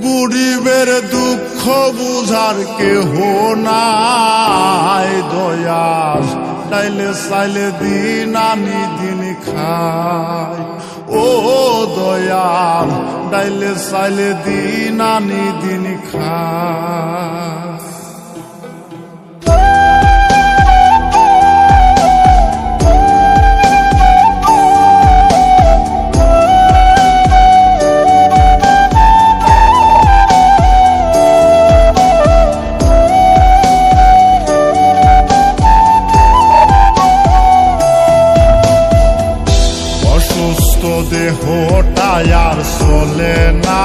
গরিবের দুঃখ বুঝার কেহ নাই দয়াল, চাইলে চাইলে দিন আনি দিন খায়। ও দয়াল, চাইলে চাইলে দিন আনি দিন খায়। দেহটাই আর চলে না,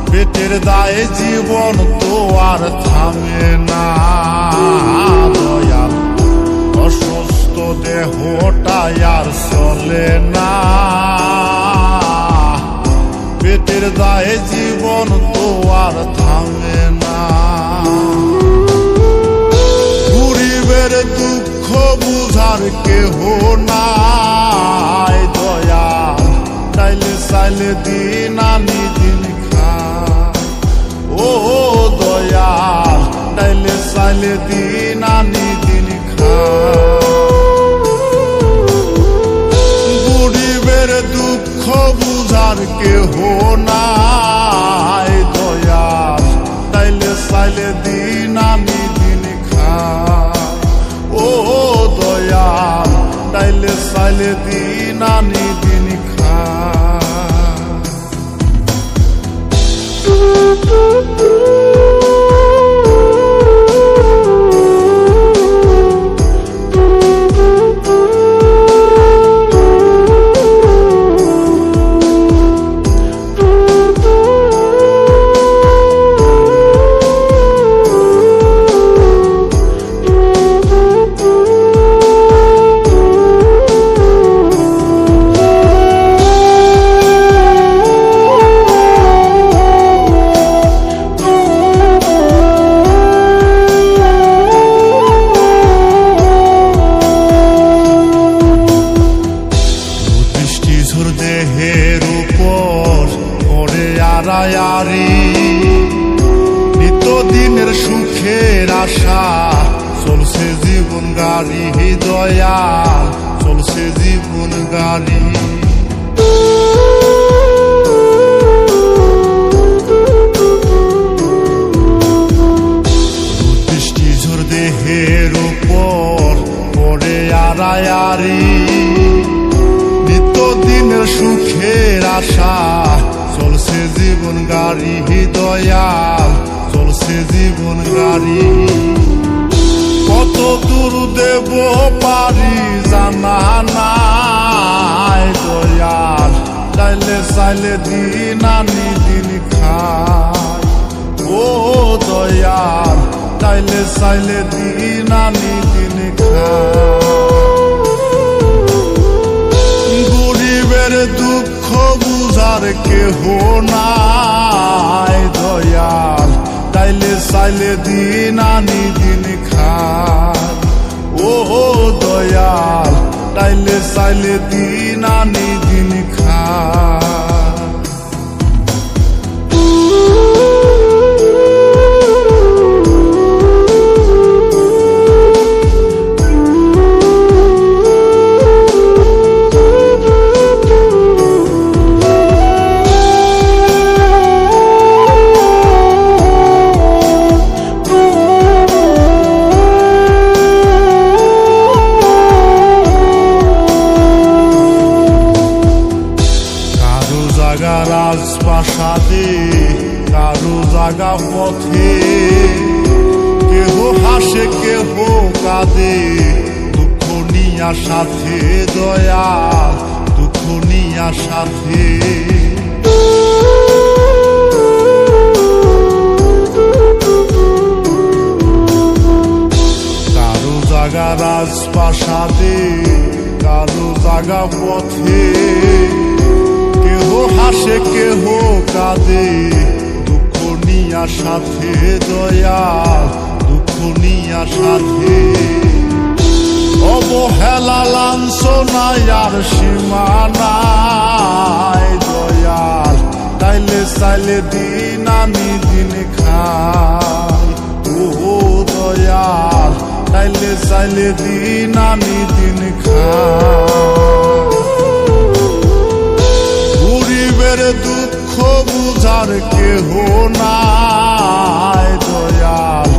পেটের দায়ে জীবন তো আর থামে না দয়াল। অসুস্থ দেহটাই আর চলে না, পেটের দায়ে জীবন তো আর থামে না। গরিবের দুঃখ বুঝার কেহ নাই দয়াল, চাইলে চাইলে দিন আনি দিন খায়। ও দয়াল, চাইলে চাইলে দিন আনি দিন খায়। গরিবের দুঃখ বুঝার কেহ নাই দয়াল, চাইলে চাইলে দিন আনি দিন খায়। ও দয়াল, চাইলে চাইলে দিন আনি দিন খায়। দেহের উপর পড়ে আড়ায়ারি, নিত্যদিনের সুখের আশা চলছে জীবন গাড়ি দয়াল, চলছে জীবন গাড়ি। বৃষ্টি ঝড় দেহের উপর পড়ে আড়ায়ারি, নিত্যদিনের সুখের আশা চলছে জীবন গাড়ি দয়াল, চলছে জীবন গাড়ি। কত দূর দেব পারি জানা নাই দয়াল, চাইলে চাইলে দিন আনি দিন খায়। ও দয়াল, চাইলে চাইলে দিন আনি দিন খায়। গরিবের দুঃখ বুঝার কেহ নাই দয়াল, চাইলে চাইলে দিন আনি দিন খায়। ও দয়াল, চাইলে চাইলে দিন আনি দিন খায়। রাজপ্রাসাদে কারো জাগা পথে, কেহ হাসে কেহ কাঁদে দুঃখ নিয়া সাথে দয়াল, দুঃখ নিয়া সাথে। কারো জাগা রাজপ্রাসাদে কারো জাগা পথে, কেহ হাসে কেহ কাঁদে দুঃখ নিয়া সাথে দয়াল, দুঃখ নিয়া সাথে। অবহেলা লাঞ্ছনায় আর সীমা নাই দয়াল, চাইলে দিন আনি দিন খাই। ও দয়াল, চাইলে দিন আনি দিন খাই। গরিবের দুঃখ বুঝার কেহ নাই দয়াল,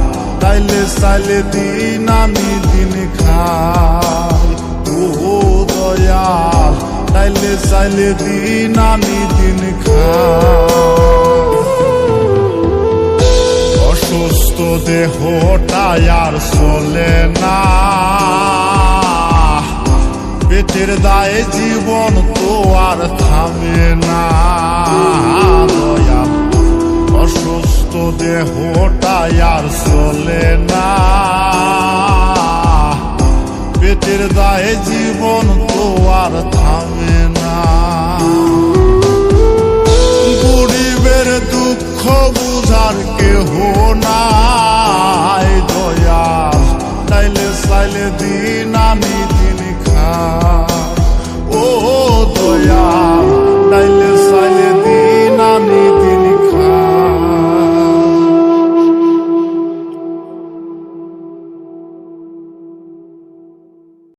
চাইলে দিন আনি দিন খাই। ও দয়াল, চাইলে দিন আনি দিন খাই। অসুস্থ দেহটাই আর চলে না, পেটের দায়ে জীবন তো আর থামে না দয়াল। অসুস্থ দেহটাই আর চলে না, পেটের দায়ে জীবন তো আর থামে না। গরিবের দুঃখ বুঝার কেহ নাই দয়াল, চাইলে দিন